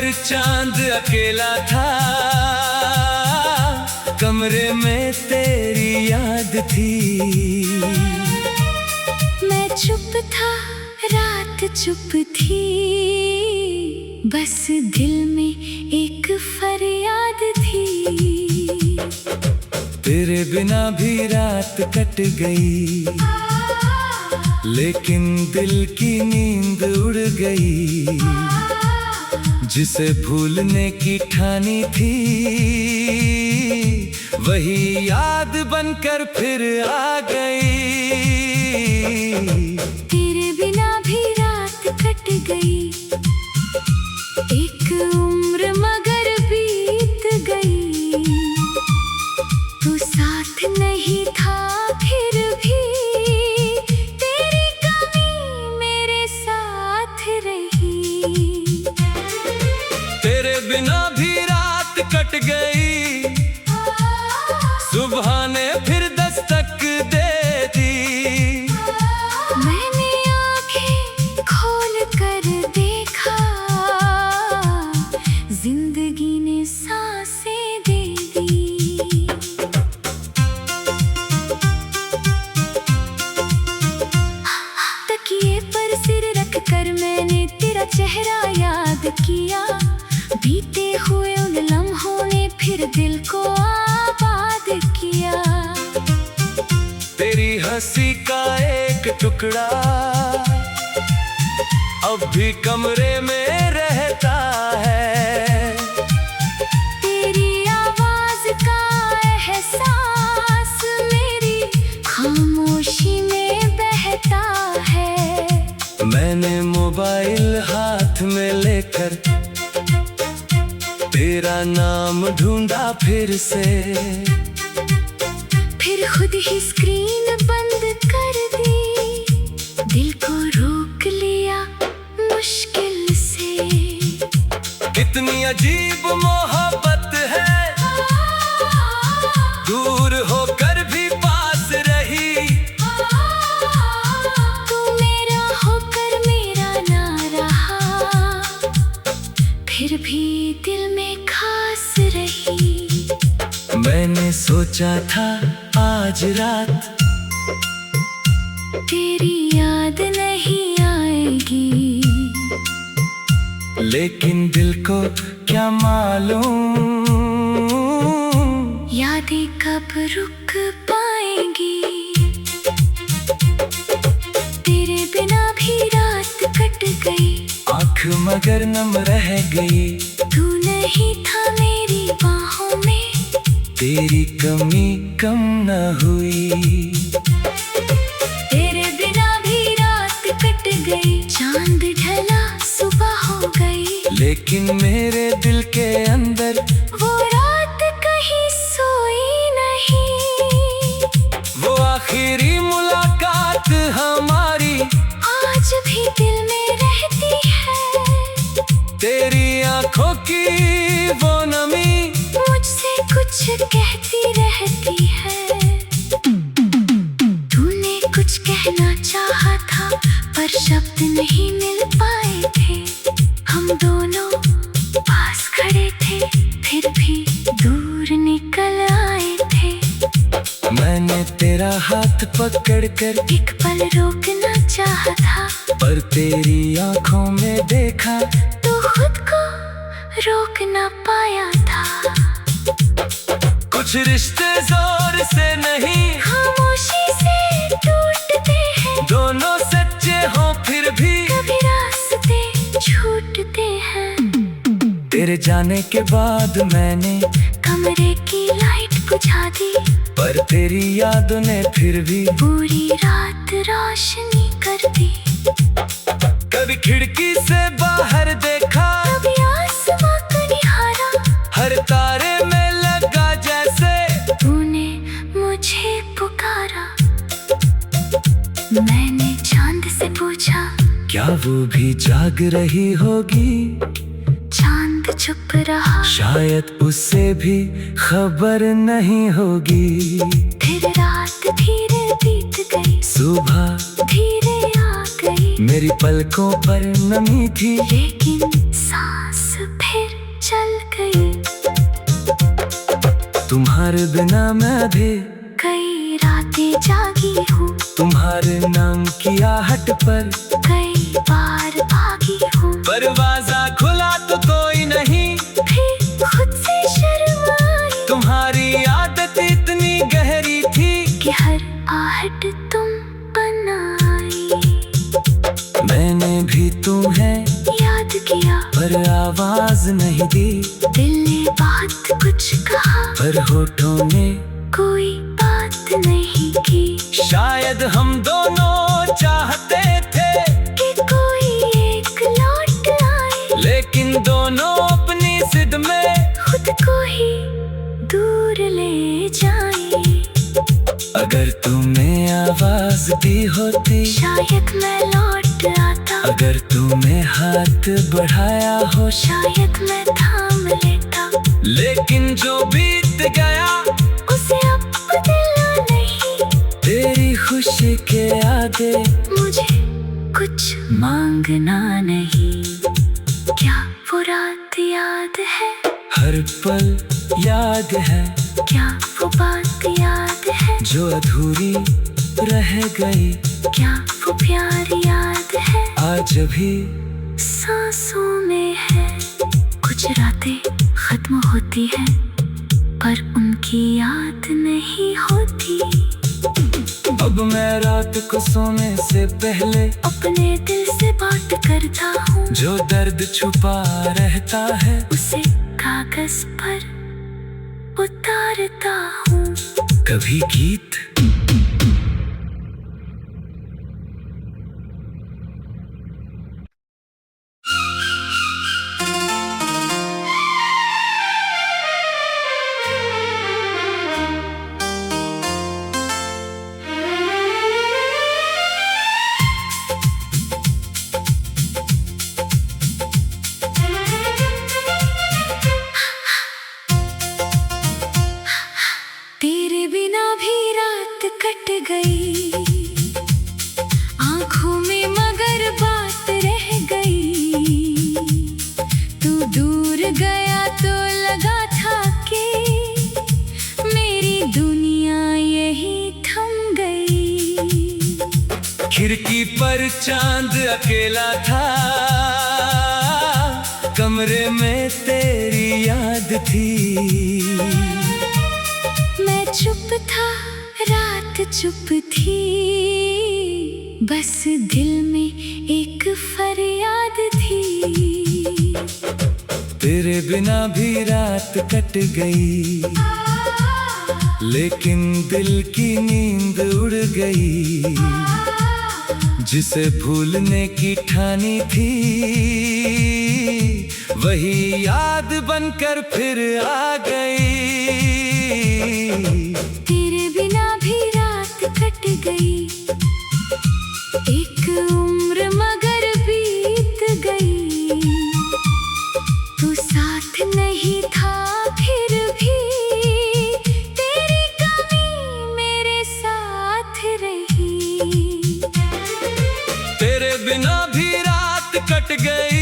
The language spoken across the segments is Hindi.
पर चांद अकेला था, कमरे में तेरी याद थी। मैं चुप था, रात चुप थी, बस दिल में एक फरियाद थी। तेरे बिना भी रात कट गई, लेकिन दिल की नींद उड़ गई। जिसे भूलने की ठानी थी, वही याद बनकर फिर आ गई। तेरे बिना भी रात कट गई, एक उम्र मगर बीत गई। तू साथ नहीं था फिर भी, तेरी कमी मेरे साथ रही। तेरे बिना भी रात कट गई, सुबह ने फिर दस्तक दे दी। मैंने आंखें खोल कर देखा, जिंदगी ने सांसें दे दी। तकिए पर सिर रख कर मैंने तेरा चेहरा याद किया। बीते हुए उन लम्हों ने फिर दिल को आबाद किया। तेरी हंसी का एक टुकड़ा अब भी कमरे में रहता है। तेरी आवाज का एहसास मेरी खामोशी में बहता है। मैंने मोबाइल हाथ में लेकर तेरा नाम ढूंढा फिर से, फिर खुद ही स्क्रीन बंद कर दी। दिल को रोक लिया मुश्किल से। कितनी अजीब मोहब्बत है, दूर होकर भी पास रही। तू मेरा होकर मेरा ना रहा, फिर भी दिल में खास रही। मैंने सोचा था आज रात तेरी याद नहीं आएगी, लेकिन दिल को क्या मालूम, यादें कब रुक पाएंगी। तेरे बिना भी रात कट गई, आँख मगर नम रह गई। तू नहीं था मेरी बाहों में, तेरी कमी कम न हुई। तेरे बिना भी रात कट गई। चांद ढला सुबह हो गई, लेकिन मेरे दिल के अंदर वो रात कहीं सोई नहीं। वो आखिरी मुलाकात हमारी आज भी दिल में रहती है। तेरी आंखों की वो नमी मुझसे कुछ कहती रहती है। तूने कुछ कहना चाहा था, पर शब्द नहीं मिल पाए थे। हम दोनों पास खड़े थे, फिर भी दूर निकल आए थे। मैंने तेरा हाथ पकड़कर एक पल रोकना चाहा था, पर तेरी आंखों में देखा तो खुद को रोक ना पाया था। कुछ रिश्ते जोर से नहीं, खामोशी से टूटते हैं। दोनों सच्चे हों फिर भी कभी रास्ते छूटते हैं। तेरे जाने के बाद मैंने कमरे की लाइट बुझा दी, पर तेरी यादों ने फिर भी पूरी रात रोशनी कर दी। कभी खिड़की से बाहर देखा, कभी आसमां को निहारा, हर तारे में लगा जैसे तूने मुझे पुकारा। मैंने चांद से पूछा, क्या वो भी जाग रही होगी। चांद चुप रहा, शायद उससे भी खबर नहीं होगी। फिर रात धीरे बीत गई, सुबह धीरे आ गई। मेरी पलकों पर नमी थी, लेकिन सांस फिर तुम्हारे बिना मैं भी कई रातें जागी हूँ, तुम्हारे नाम की आहट पर कई बार भागी हूँ, दरवाजा खुला तो कोई नहीं, फिर खुद से शर्माई। तुम्हारी आदत इतनी गहरी थी कि हर आहट तुम बनाई। मैंने भी तुम्हें याद किया पर आवाज नहीं दी, दिल ने बात कुछ कहा पर होठों ने कोई बात नहीं की। शायद हम दोनों चाहते थे कि कोई एक लौट आए, लेकिन दोनों अपनी जिद में खुद को ही दूर ले जाए। अगर तुम्हें आवाज दी होती शायद मैं लौट आता, अगर तुम्हें हाथ बढ़ाया हो शायद मैं थाम लेता। लेकिन जो बीत गया उसे अब बदलना नहीं, तेरी खुशी के आगे मुझे कुछ मांगना नहीं। क्या वो रात याद है, हर पल याद है, क्या वो बात याद है, जो अधूरी रह गई, क्या वो प्यार याद है, आज भी सांसों में है। कुछ रातें खत्म होती है पर उनकी याद नहीं होती। अब मैं रात को सोने से पहले अपने दिल से बात करता हूँ, जो दर्द छुपा रहता है उसे कागज पर उतारता हूँ। कभी गीत तेरे बिना भी रात कट गई, आंखों में मगर बात रह गई। तू दूर गया तो लगा था कि मेरी दुनिया यही थम गई। खिड़की पर चांद अकेला था, कमरे में तेरी याद थी। मैं चुप था, रात चुप थी, बस दिल में एक फरियाद थी। तेरे बिना भी रात कट गई, लेकिन दिल की नींद उड़ गई। जिसे भूलने की ठानी थी, वही याद बनकर फिर आ गई। तेरे बिना भी रात कट गई, एक उम्र मगर बीत गई। तू साथ नहीं था फिर भी, तेरी कमी मेरे साथ रही। तेरे बिना भी रात कट गई,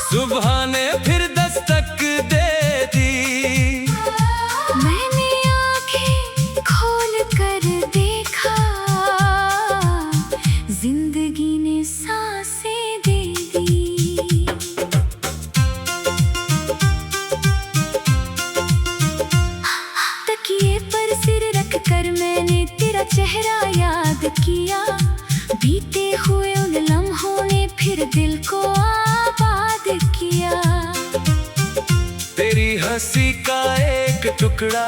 सुबह ने फिर दस्तक दे दी। मैंने आंखें खोल कर देखा, जिंदगी ने सांसें दे दी। तकिए पर सिर रख कर मैंने तेरा चेहरा याद किया। बीते हुए उन लम्हों ने फिर दिल को आबाद किया। तेरी हंसी का एक टुकड़ा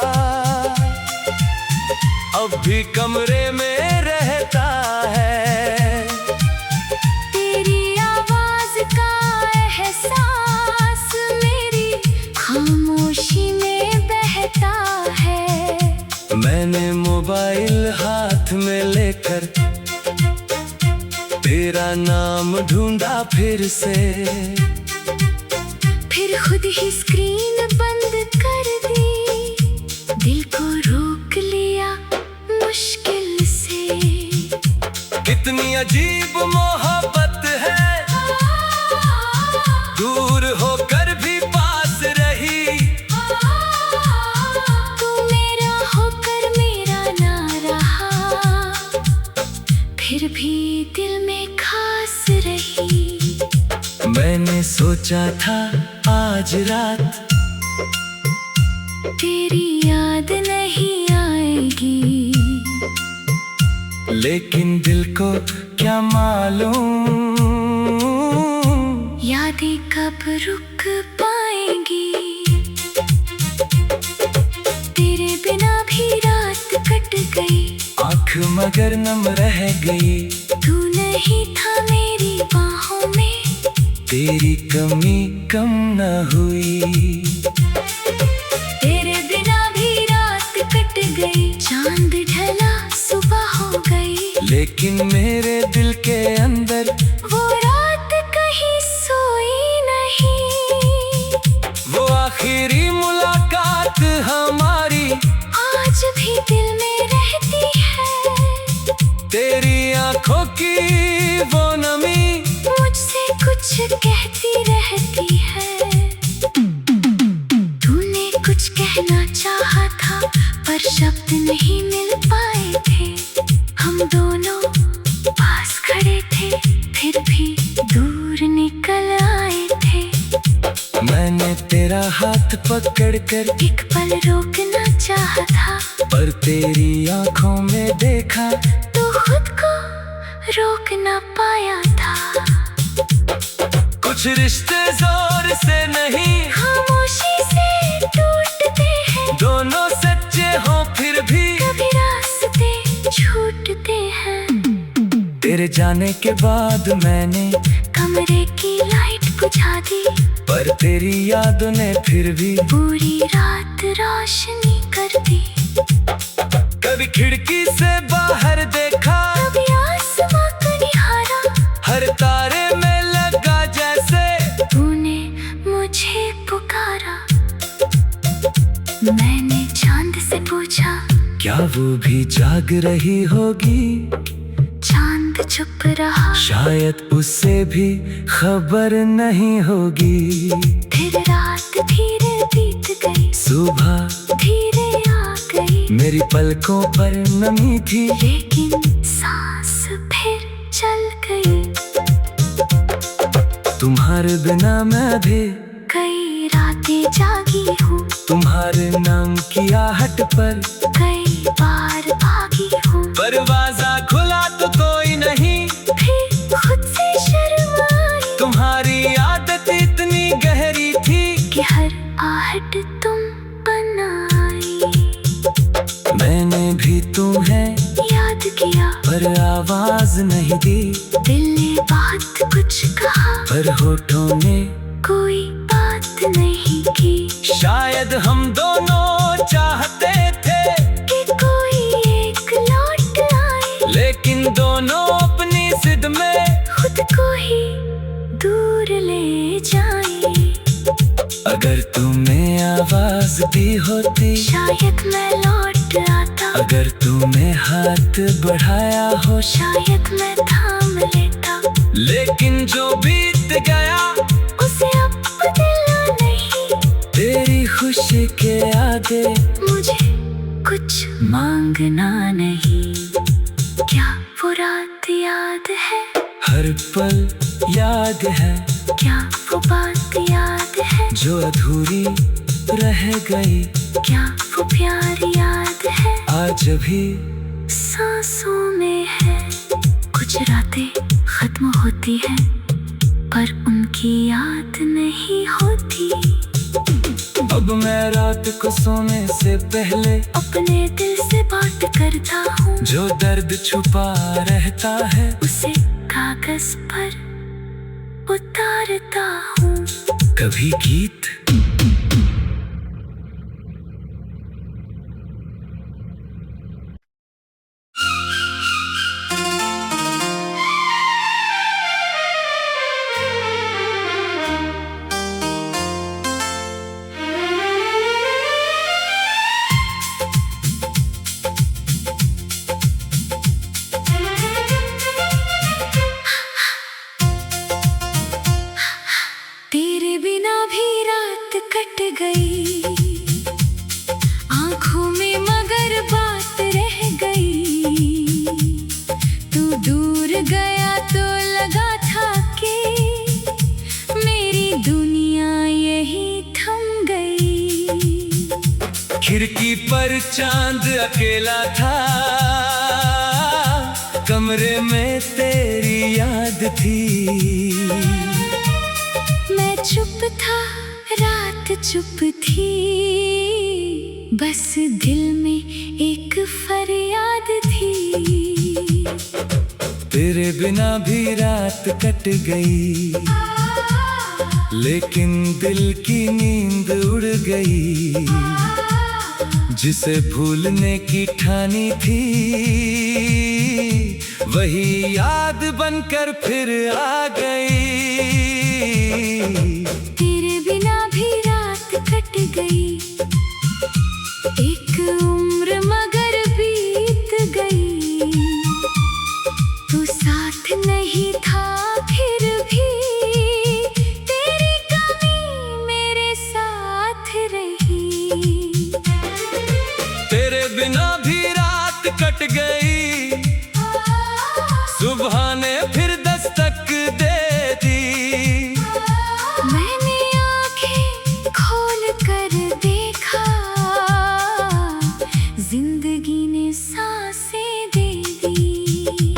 अब भी कमरे में रहता है। तेरी आवाज का एहसास मेरी खामोशी में बहता है। मैंने मोबाइल हाथ में लेकर तेरा नाम ढूंढा फिर से, फिर खुद ही स्क्रीन बंद कर दी। दिल को रोक लिया मुश्किल से। कितनी अजीब मोहब्बत है, दूर होकर भी पास रही। सोचा था आज रात तेरी याद नहीं आएगी, लेकिन दिल को क्या मालूम यादें कब रुक पाएंगी। तेरे बिना भी रात कट गई, आँख मगर नम रह गई। तू नहीं था मेरी बाहों में, तेरी कमी कम न हुई। तेरे बिना भी रात कट गई, चांद ढला सुबह हो गई, लेकिन मेरे दिल के अंदर वो रात कहीं सोई नहीं। वो आखिरी मुलाकात हमारी आज भी दिल में रहती है, तेरी आंखों की वो नमी मुझसे कुछ कहती रहती है। तूने कुछ कहना चाहा था, पर शब्द नहीं मिल पाए थे। हम दोनों पास खड़े थे, फिर भी दूर निकल आए थे। मैंने तेरा हाथ पकड़कर एक पल रोकना चाहा था, पर तेरी आंखों में देखा तो खुद को रोक ना पाया था। कुछ रिश्ते जोर से नहीं, खामोशी से टूटते हैं, दोनों सच्चे हों फिर भी कभी रास्ते छूटते हैं। तेरे जाने के बाद मैंने कमरे की लाइट बुझा दी, पर तेरी यादों ने फिर भी पूरी रात रोशनी कर दी। कभी खिड़की से बाहर देखा, कभी आसमां को निहारा, हर तारे में लगा जैसे तूने मुझे पुकारा। मैंने चांद से पूछा, क्या वो भी जाग रही होगी। चांद चुप रहा, शायद उससे भी खबर नहीं होगी। फिर रात धीरे बीत गई, सुबह धीरे आ गई, मेरी पलकों पर नमी थी, लेकिन सांस फिर चल गई। तुम्हारे बिना मैं भी कई रातें जागी हूँ, तुम्हारे नाम की आहट पर कई बार भागी हूँ, दरवाजा खुला तो कोई नहीं, फिर खुद से शर्माई। तुम्हारी आदत इतनी गहरी थी कि हर आहट तुम बनाई। मैंने भी तुम्हें याद किया, पर आवाज नहीं दी, दिल ने बात कुछ कहा, पर होठों ने कोई बात नहीं की। शायद हम दोनों चाहते थे कि कोई एक लौट आए, लेकिन दोनों अपनी जिद में खुद को ही दूर ले जाए। अगर तुम्हें आवाज दी होती, शायद मैं लौट आता, अगर तुम्हें हाथ बढ़ाया हो, शायद मैं थाम लेता, लेकिन जो बीत गया उसे अब बदलना नहीं। तेरी खुशी के आगे मुझे कुछ मांगना नहीं। क्या वो रात याद है, हर पल याद है, क्या वो बात याद है, जो अधूरी रह गई, क्या वो प्यार याद है, आज भी सांसों में है। कुछ रातें खत्म होती हैं, पर उनकी याद नहीं होती। अब मैं रात को सोने से पहले अपने दिल से बात करता हूँ, जो दर्द छुपा रहता है, उसे कागज पर उतारता हूँ। कभी गीत तेरे बिना भी रात कट गई, आंखों में मगर बात रह गई। तू दूर गया तो लगा था कि मेरी खिड़की पर चांद अकेला था, कमरे में तेरी याद थी। मैं चुप था, रात चुप थी, बस दिल में एक फरियाद थी। तेरे बिना भी रात कट गई, लेकिन दिल की नींद उड़ गई। जिसे भूलने की ठानी थी, वही याद बनकर फिर आ गई। तेरे बिना भी रात कट गई, एक उम्र मगर बीत गई। तू साथ नहीं था फिर भी, तेरी कमी मेरे साथ रही। तेरे बिना भी रात कट गई, सुबह ने फिर दस्तक दे दी। मैंने आंखें खोल कर देखा, जिंदगी ने सांसें दे दी।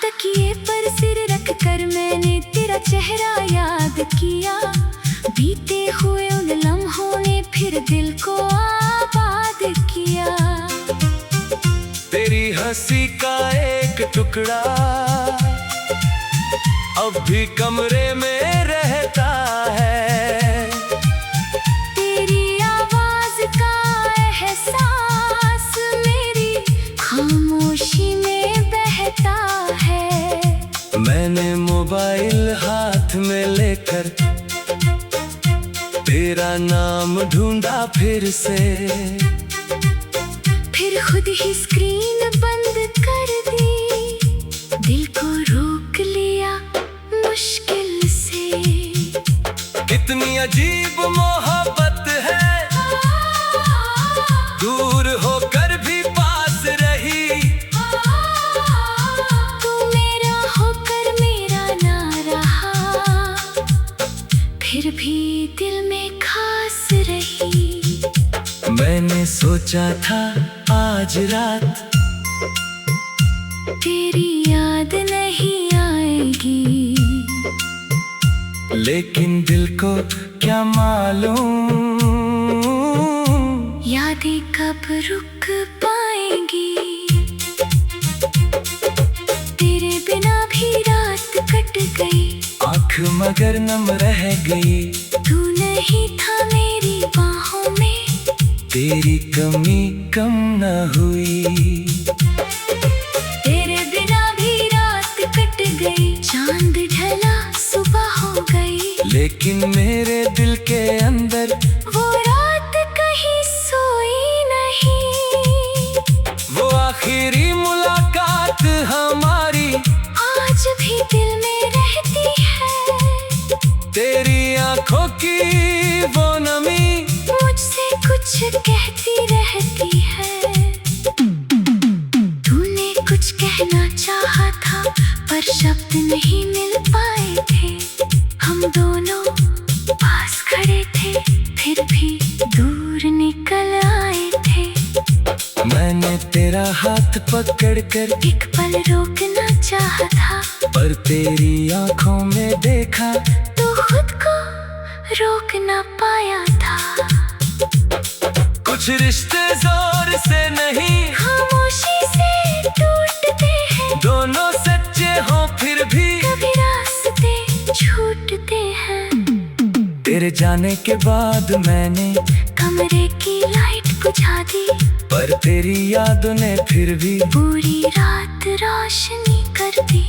तकिए पर सिर रख कर मैंने तेरा चेहरा याद किया। बीते हुए उन लम्हों ने फिर दिल को आबाद किया। तेरी हंसी का एक टुकड़ा अब भी कमरे में रहता है। तेरी आवाज का एहसास मेरी खामोशी में बहता है। मैंने मोबाइल हाथ में लेकर तेरा नाम ढूंढा फिर से, फिर खुद ही स्क्रीन बंद कर दी। दिल को रोक लिया मुश्किल से। कितनी अजीब मोहब्बत है, दूर होकर भी पास रही। तू मेरा होकर मेरा ना रहा, फिर भी दिल में खास रही। मैंने सोचा था आज रात तेरी याद नहीं आएगी, लेकिन दिल को क्या मालूम, यादें कब रुक पाएंगी। तेरे बिना भी रात कट गई, आँख मगर नम रह गई। तू नहीं था मेरी बाहों में, तेरी कमी कम न हुई। तेरे बिना भी रात कट गई। चांद ढला सुबह हो गई, लेकिन मेरे दिल के अंदर वो रात कहीं सोई नहीं। वो आखिरी मुलाकात हमारी आज भी दिल में रहती है। तेरी आंखों की वो नमी मुझसे कुछ कहती रहती है। तूने कुछ कहना चाहा था, पर शब्द नहीं मिल पाए थे। हम दोनों पास खड़े थे, फिर भी दूर निकल आए थे। मैंने तेरा हाथ पकड़कर एक पल रोकना चाहा था, पर तेरी आंखों में देखा तो खुद को रोक ना पाया था। कुछ रिश्ते जोर से नहीं, खामोशी से टूटते हैं। दोनों सच्चे हों फिर भी कभी रास्ते छूटते हैं। तेरे जाने के बाद मैंने कमरे की लाइट बुझा दी, पर तेरी यादों ने फिर भी पूरी रात रोशनी कर दी।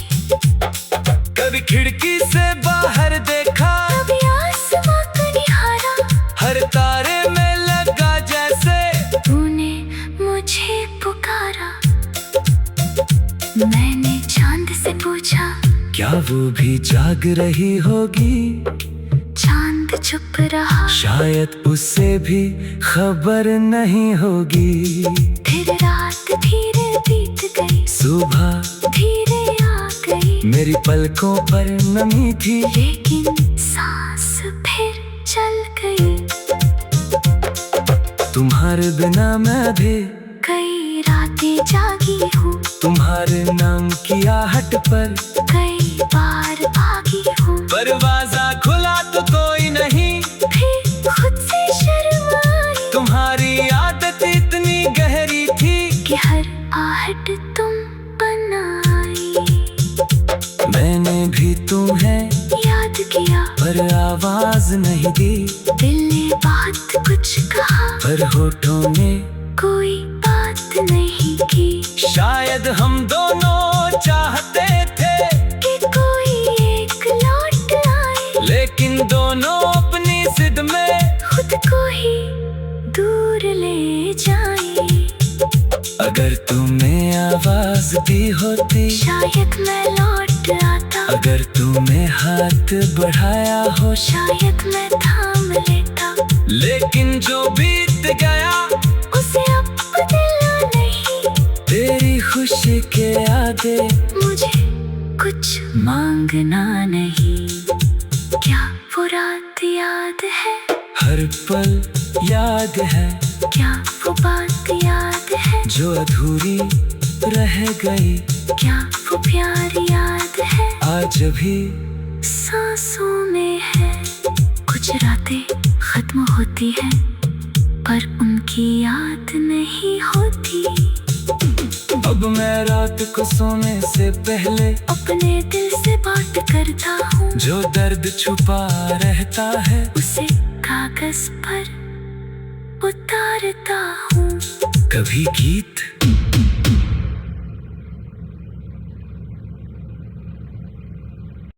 कभी खिड़की से बाहर देखा, कभी आसमां को निहारा, हर तारे में लगा जैसे तूने मुझे पुकारा। मैंने चांद से पूछा, क्या वो भी जाग रही होगी। चांद चुप रहा, शायद उससे भी खबर नहीं होगी। फिर रात धीरे बीत गई, सुबह धीरे आ गई। मेरी पलकों पर नमी थी, लेकिन सांस फिर चल गई। तुम्हारे बिना मैं भी कई रातें जागी हूँ, तुम्हारे नाम की आहट पर कई बार भागी हूँ। दरवाजा खुला तो कोई नहीं, फिर खुद से शर्म आई तुम्हारी आदत इतनी गहरी थी कि हर आहट तुम बनाई। मैंने भी तुम्हें याद किया पर आवाज नहीं दी, दिल ने बात कुछ कहा पर होठों ने कोई बात नहीं की। शायद हम दोनों चाहते थे कि कोई एक लौट आए, लेकिन दोनों अपनी जिद में खुद को ही दूर ले जाए। अगर तुम्हें आवाज दी होती, शायद मैं लौट आता, अगर तुमने हाथ बढ़ाया हो, शायद मैं थाम लेता। लेकिन जो बीत गया उसे अब बदलना नहीं, तेरी खुशी के आगे मुझे कुछ मांगना नहीं। क्या वो रात याद है, हर पल याद है, क्या वो बात याद है, जो अधूरी रह गई। क्या वो प्यार याद है, आज भी सांसों में है। कुछ रातें खत्म होती है, पर उनकी याद नहीं होती। अब मैं रात को सोने से पहले अपने दिल से बात करता हूँ, जो दर्द छुपा रहता है उसे कागज पर उतारता हूँ। कभी गीत